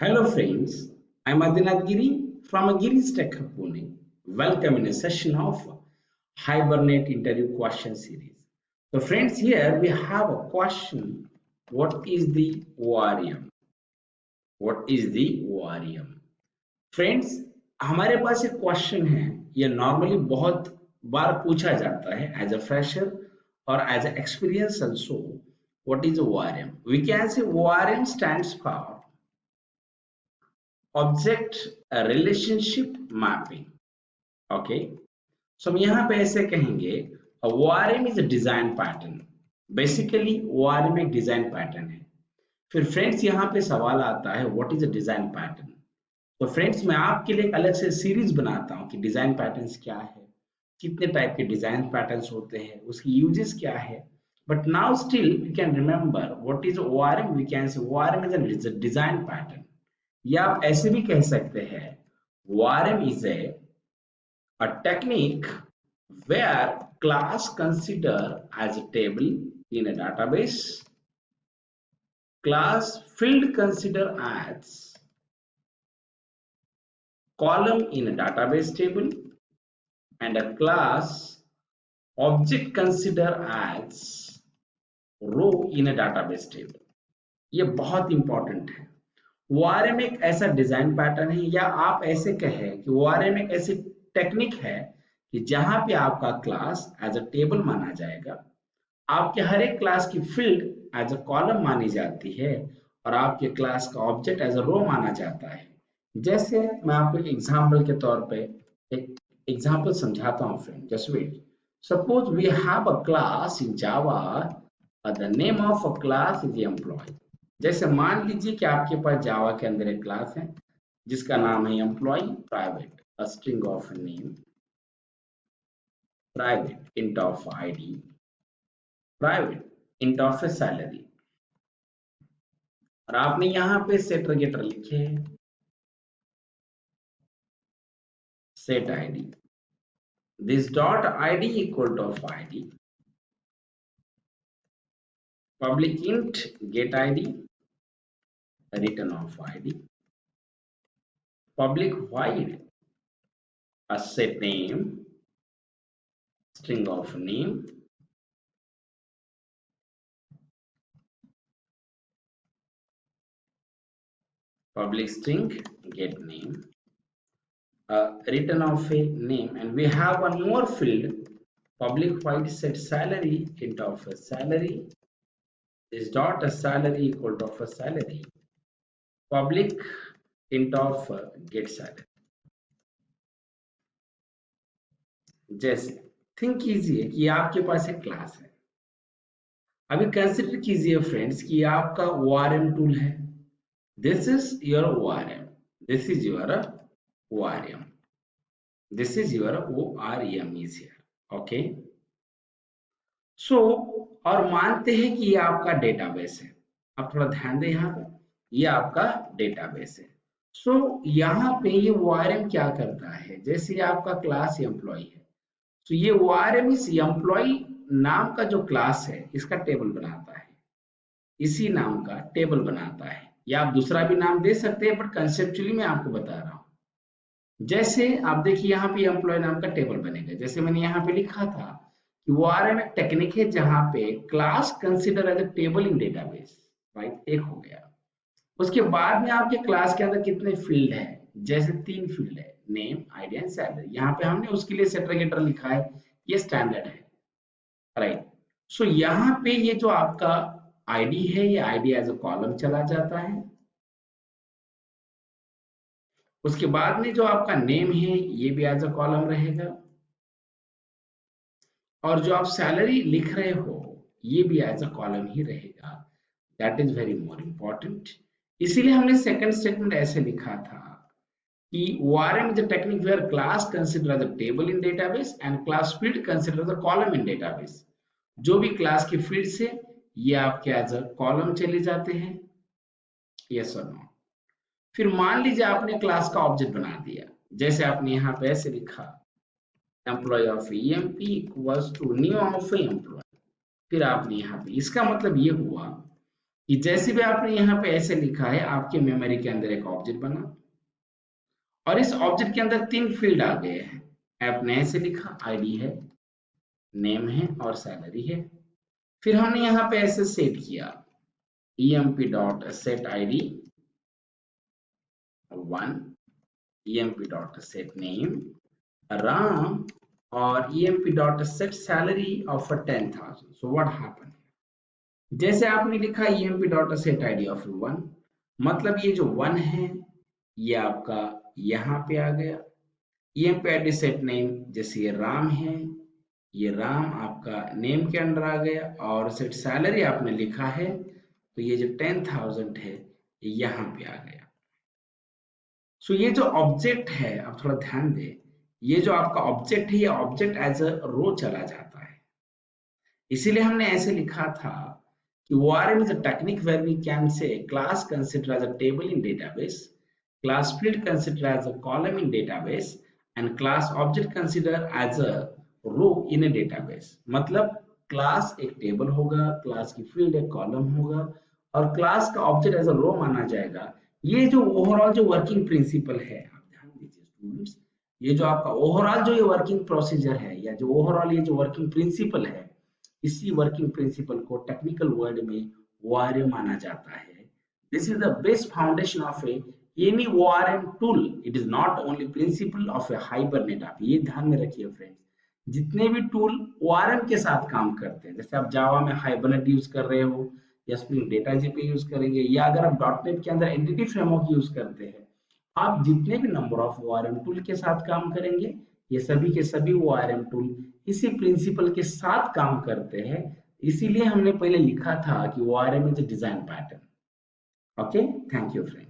Hello friends, I'm Adinath Giri from Giri's Tech Hub Pune. Welcome in a session of Hibernate interview question series. So friends, here we have a question. What is the ORM? What is the ORM? Friends, हमारे पास एक question है। ये normally बहुत बार पूछा जाता है as a fresher और as a experience also. What is ORM? We can say ORM stands for object relationship mapping. Okay, so हम यहाँ पे ऐसे कहेंगे ORM is a design pattern. Basically ORM एक डिजाइन पैटर्न है। फिर फ्रेंड्स यहाँ पे सवाल आता है what is a design pattern. तो फ्रेंड्स, मैं आपके लिए एक अलग से सीरीज बनाता हूँ कि डिजाइन पैटर्न्स क्या है, कितने टाइप के डिजाइन पैटर्न्स होते हैं, उसकी यूजेस क्या है। But now still we can remember what is ORM। We can say ORM is a design pattern, या आप ऐसे भी कह सकते हैं ORM is a technique where class consider as a table in a database, class field consider as column in a database table, and a class object consider as row in a database table. ये बहुत important है। ORM एक ऐसा design pattern है, या आप ऐसे कहें कि ORM एक ऐसी टेक्निक है कि जहां पे आपका क्लास एज अ टेबल माना जाएगा, आपके हर एक क्लास की फील्ड एज अ कॉलम मानी जाती है, और आपके क्लास का ऑब्जेक्ट एज अ रो माना जाता है। जैसे मैं आपको एक एग्जांपल के तौर पे एक एग्जांपल समझाता हूँ friend, just wait. Suppose we have a class in Java, the name of a class is employee. जैसे मान लीजिए कि आपके पास जावा के अंदर एक क्लास है जिसका नाम है employee private, a string of name private int of ID private int of salary, और आपने यहां पे सेटर गेटर लिखे हैं set ID, this dot ID equal to of ID public int get ID return of ID public void a set name string of name public string get name return of a name, and we have one more field public void set salary int of a salary, this dot a salary equal to of a salary public int of get salary। जैसे think कीजिए कि आपके पास एक class है। अभी consider कीजिए friends कि आपका ORM टूल है। This is your ORM, this is your ORM, this is your ORM is here, okay। सो और मानते हैं कि ये आपका डेटाबेस है। अब थोड़ा ध्यान दें, यहाँ पर ये आपका डेटाबेस है। सो यहाँ पे ये ORM क्या करता है, जैसे ये आपका क्लास एम्प्लॉय है, तो ये ORM इस एम्प्लॉय नाम का जो क्लास है इसका टेबल बनाता है, इसी नाम का टेबल बनाता है, या आप दूसरा भी नाम दे सकते हैं, बट कंसेप्चुअली मैं आपको बता रहा हूँ। जैसे आप देखिए यहाँ पे एम्प्लॉय नाम का टेबल बनेगा, जैसे मैंने यहाँ पे लिखा था कि ORM एक टेक्निक है जहां पे class consider as a table in database, right. एक हो गया। उसके बाद में आपके क्लास के अंदर कितने फील्ड है, जैसे 3 फील्ड है, नेम आईडी एंड सैलरी। यहाँ पे हमने उसके लिए सेटर गेटर लिखा है, ये स्टैंडर्ड है, राइट। सो यहाँ पे ये जो आपका आईडी है, ये आईडी एज अ कॉलम चला जाता है। उसके बाद में जो आपका नेम है ये भी एज अ कॉलम रहेगा, और जो आप सैलरी लिख रहे हो ये भी एज अ कॉलम ही रहेगा। That is very more important. इसीलिए हमने सेकंड स्टेटमेंट ऐसे लिखा था कि ORM is a technique where class consider as a table in database and class field consider as a column in database। जो भी class की फील्ड्स है ये आपके एज अ कॉलम चले जाते हैं, यस और नो। फिर मान लीजिए आपने क्लास का ऑब्जेक्ट बना दिया, जैसे आपने यहाँ पे ऐसे लिखा employee of EMP equals to new of employee. फिर आपने यहाँ पे, इसका मतलब ये हुआ कि जैसे भी आपने यहाँ पे ऐसे लिखा है, आपके मेमोरी के अंदर एक ऑब्जेक्ट बना और इस ऑब्जेक्ट के अंदर 3 फील्ड आ गए हैं। आपने ऐसे लिखा, आईडी है, नेम है और सैलरी है। फिर हमने यहाँ पे ऐसे सेट किया, emp dot set ID 1, emp dot set name, Ram, और emp dot set salary of 10,000. So what happened? जैसे आपने लिखा emp dot set id of 1, मतलब ये जो 1 है ये आपका यहाँ पे आ गया। emp id set name, जैसे ये राम है, ये राम आपका नेम के अंदर आ गया, और सेट सैलरी आपने लिखा है तो ये जो 10,000 है ये यहाँ पे आ गया। सो ये जो ऑब्जेक्ट है, आप थोड़ा ध्यान दें, ये जो आपका ऑब्जेक्ट है ये ऑब्जेक्ट एज अ रो चला जाता है। इसीलिए हमने ऐसे लिखा था कि ORM is a technique where we can say class considered as a table in database, class field considered as a column in database, and class object considered as a row in a database. मतलब class एक table होगा, class की field एक column होगा और class का object as a रो माना जाएगा। ये जो ओवरऑल जो वर्किंग प्रिंसिपल है, आप ध्यान दीजिए स्टूडेंट्स, ये जो आपका ओवरऑल जो ये वर्किंग प्रोसीजर है या जो ओवरऑल ये जो वर्किंग प्रिंसिपल है, इसी वर्किंग प्रिंसिपल को टेक्निकल वर्ड में ORM माना जाता है। This is the best foundation of any ORM tool. It is not only principle of A hibernate. आप ये ध्यान में रखिए फ्रेंड्स, जितने भी टूल ORM के साथ काम करते हैं, जैसे आप जावा में हाइबरनेट यूज कर रहे हो या स्प्रिंग डेटा जीपी यूज करेंगे, या अगर आप डॉटनेट के अंदर एंटिटी फ्रेमवर्क यूज करते हैं, आप जितने भी नंबर ऑफ ORM टूल के साथ काम करेंगे, ये सभी के सभी ORM टूल इसी प्रिंसिपल के साथ काम करते हैं। इसीलिए हमने पहले लिखा था कि ORM is a design pattern. Okay, thank you friend.